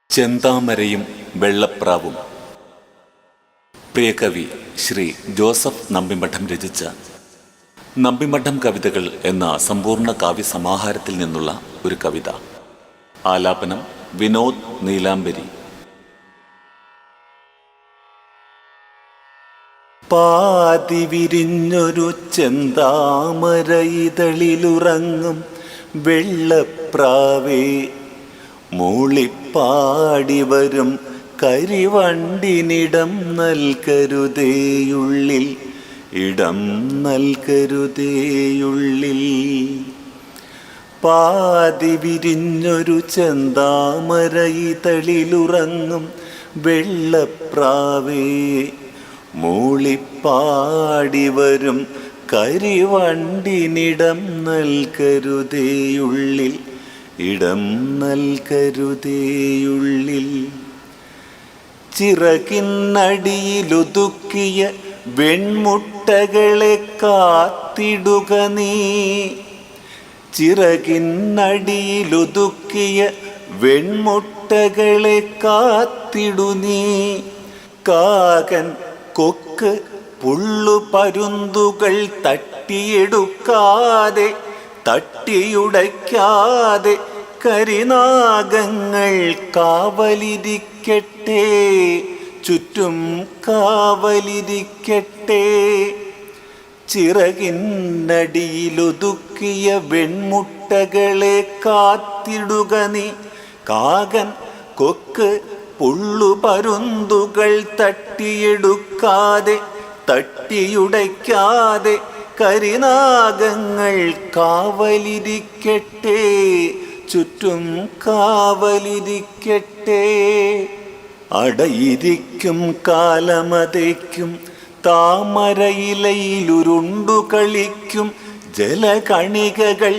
ചെന്താമരയും വെള്ളപ്രാവും. പ്രിയ കവി ശ്രീ ജോസഫ് നമ്പിമഠം രചിച്ച നമ്പിമഠം കവിതകൾ എന്ന സമ്പൂർണ്ണ കാവ്യസമാഹാരത്തിൽ നിന്നുള്ള ഒരു കവിത. ആലാപനം വിനോദ് നീലാംബരി. പാതി വിരിഞ്ഞൊരു ചെന്താമരയിതളിലുറങ്ങും വെള്ളപ്രാവേ, മൂളിപ്പാടി വരും കരിവണ്ടിനിടം നൽകരുതേയുള്ളിൽ, ഇടം നൽകരുതേയുള്ളിൽ. പാതി വിരിഞ്ഞൊരു ചെന്താമരയിതളിലുറങ്ങും വെള്ളപ്രാവേ, മൂളിപ്പാടി വരും കരിവണ്ടിനിടം നൽകരുതേയുള്ളിൽ, ഇടം നൽകരുതേയുള്ളിൽ. ചിറകിനടിയിലൊതുക്കിയ വെൺമുട്ടകളെ കാത്തിടുക നീ, ചിറകിനടിയിലൊതുക്കിയ വെൺമുട്ടകളെ കാത്തിടു നീ. കാകൻ കൊക്ക് പുള്ളുപരുന്തുകൾ തട്ടിയെടുക്കാതെ, തട്ടിയുടയ്ക്കാതെ കരിനാഗങ്ങൾ കാവലിരിക്കട്ടെ, ചുറ്റും കാവലിരിക്കട്ടെ. ചിറകിനടിയിലൊതുക്കിയ വെൺമുട്ടകളെ കാത്തിടുക നീ. കാകൻ കൊക്ക് പുള്ളുപരുന്തുകൾ തട്ടിയെടുക്കാതെ, തട്ടിയുടയ്ക്കാതെ കരിനാഗങ്ങൾ കാവലിരിക്കട്ടെ, ചുറ്റും കാവലിരിക്കട്ടെ. അടയിരിക്കും കാലമതയ്ക്കും താമരയിലയിലുരുണ്ടു കളിക്കും ജലകണികകൾ,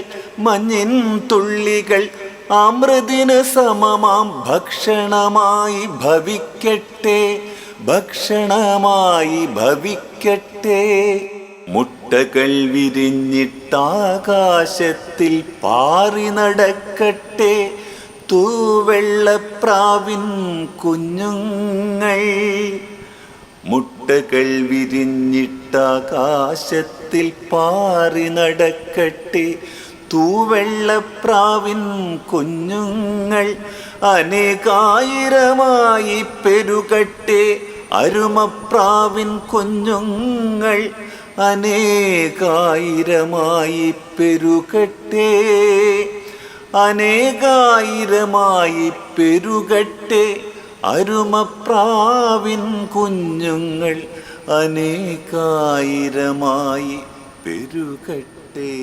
മഞ്ഞിൻ തുള്ളികൾ അമൃതിന് സമമാം ഭക്ഷണമായി ഭവിക്കട്ടെ, ഭക്ഷണമായി ഭവിക്കട്ടെ. മുട്ടകൾ വിരിഞ്ഞിട്ടാകാശത്തിൽ പാറി നടക്കട്ടെ തൂവെള്ളപ്രാവിൻ കുഞ്ഞുങ്ങൾ. മുട്ടകൾ വിരിഞ്ഞിട്ടാകാശത്തിൽ പാറി നടക്കട്ടെ തൂവെള്ളപ്രാവിൻ കുഞ്ഞുങ്ങൾ. അനേകായിരമായി പെരുകട്ടെ അരുമപ്രാവിൻ കുഞ്ഞുങ്ങൾ, അനേകായിരമായി പെരുകട്ടെ, അനേകായിരമായി പെരുകട്ടെ അരുമപ്രാവിൻ കുഞ്ഞുങ്ങൾ, അനേകായിരമായി പെരുകട്ടെ.